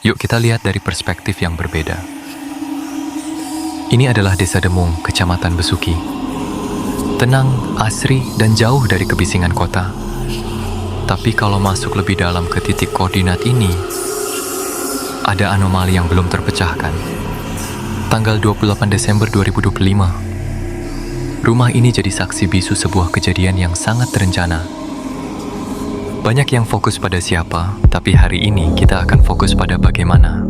Yuk kita lihat dari perspektif yang berbeda. Ini adalah Desa Demung, Kecamatan Besuki. Tenang, asri, dan jauh dari kebisingan kota. Tapi kalau masuk lebih dalam ke titik koordinat ini, ada anomali yang belum terpecahkan. Tanggal 28 Desember 2025, rumah ini jadi saksi bisu sebuah kejadian yang sangat terencana. Banyak yang fokus pada siapa, tapi hari ini kita akan fokus pada bagaimana.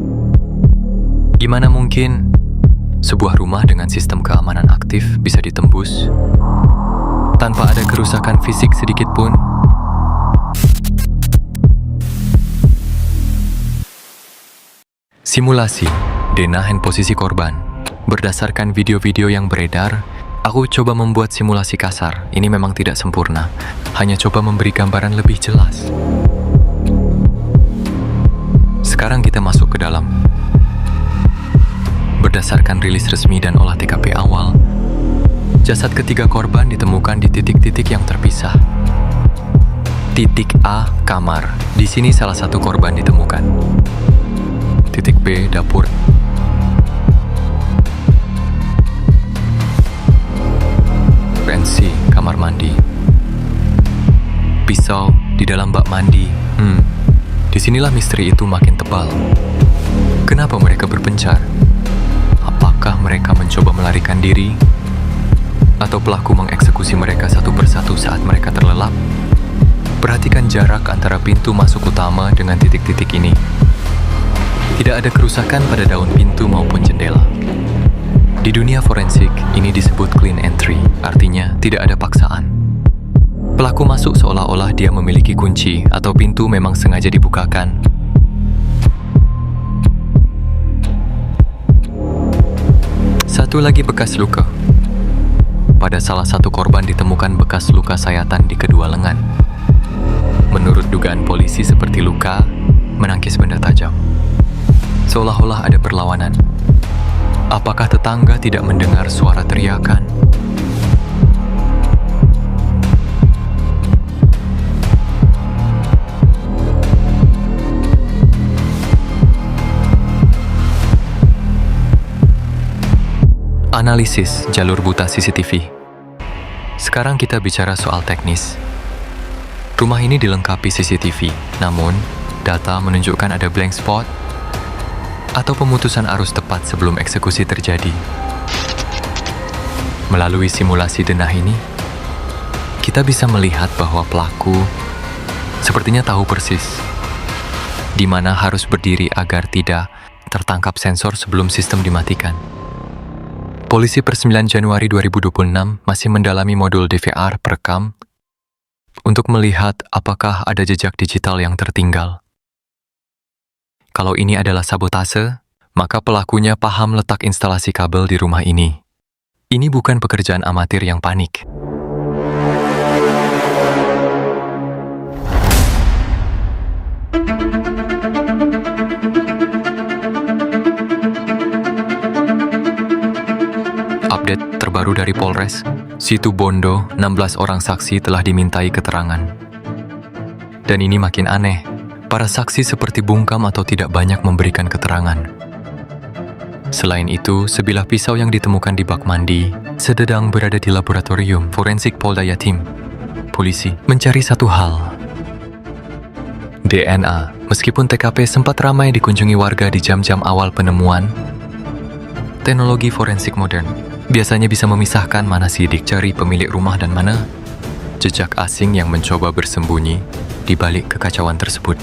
Gimana mungkin sebuah rumah dengan sistem keamanan aktif bisa ditembus tanpa ada kerusakan fisik sedikit pun? Simulasi denahan posisi korban. Berdasarkan video-video yang beredar, aku coba membuat simulasi kasar. Ini memang tidak sempurna, hanya coba memberi gambaran lebih jelas. Sekarang kita masuk ke dalam. Berdasarkan rilis resmi dan olah TKP awal, jasad ketiga korban ditemukan di titik-titik yang terpisah. Titik A, kamar. Di sini salah satu korban ditemukan. Titik B, dapur. Pensi, kamar mandi. Pisau di dalam bak mandi. Disinilah misteri itu makin tebal. Kenapa mereka berpencar? Apakah mereka mencoba melarikan diri? Atau pelaku mengeksekusi mereka satu persatu saat mereka terlelap? Perhatikan jarak antara pintu masuk utama dengan titik-titik ini. Tidak ada kerusakan pada daun pintu maupun jendela. Di dunia forensik, ini disebut clean entry, artinya tidak ada paksaan. Pelaku masuk seolah-olah dia memiliki kunci atau pintu memang sengaja dibukakan. Satu lagi bekas luka. Pada salah satu korban ditemukan bekas luka sayatan di kedua lengan. Menurut dugaan polisi seperti luka menangkis benda tajam. Seolah-olah ada perlawanan. Apakah tetangga tidak mendengar suara teriakan? Analisis jalur buta CCTV. Sekarang kita bicara soal teknis. Rumah ini dilengkapi CCTV, namun data menunjukkan ada blank spot atau pemutusan arus tepat sebelum eksekusi terjadi. Melalui simulasi denah ini, kita bisa melihat bahwa pelaku sepertinya tahu persis di mana harus berdiri agar tidak tertangkap sensor sebelum sistem dimatikan. Polisi per 9 Januari 2026 masih mendalami modul DVR perekam untuk melihat apakah ada jejak digital yang tertinggal. Kalau ini adalah sabotase, maka pelakunya paham letak instalasi kabel di rumah ini. Ini bukan pekerjaan amatir yang panik. Update terbaru dari Polres, Situ Bondo, 16 orang saksi telah dimintai keterangan. Dan ini makin aneh. Para saksi seperti bungkam atau tidak banyak memberikan keterangan. Selain itu, sebilah pisau yang ditemukan di bak mandi sedang berada di laboratorium forensik Polda Jatim. Polisi mencari satu hal. DNA. Meskipun TKP sempat ramai dikunjungi warga di jam-jam awal penemuan, teknologi forensik modern biasanya bisa memisahkan mana sidik jari pemilik rumah dan mana jejak asing yang mencoba bersembunyi di balik kekacauan tersebut.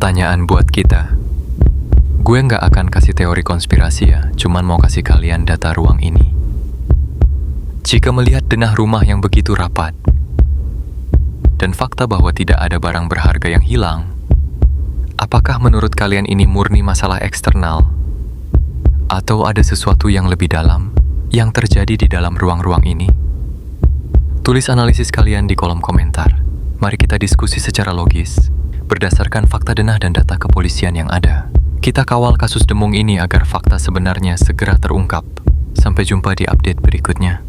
Pertanyaan buat kita. Gue nggak akan kasih teori konspirasi ya, cuman mau kasih kalian data ruang ini. Jika melihat denah rumah yang begitu rapat, dan fakta bahwa tidak ada barang berharga yang hilang, apakah menurut kalian ini murni masalah eksternal? Atau ada sesuatu yang lebih dalam yang terjadi di dalam ruang-ruang ini? Tulis analisis kalian di kolom komentar. Mari kita diskusi secara logis, berdasarkan fakta denah dan data kepolisian yang ada. Kita kawal kasus Demung ini agar fakta sebenarnya segera terungkap. Sampai jumpa di update berikutnya.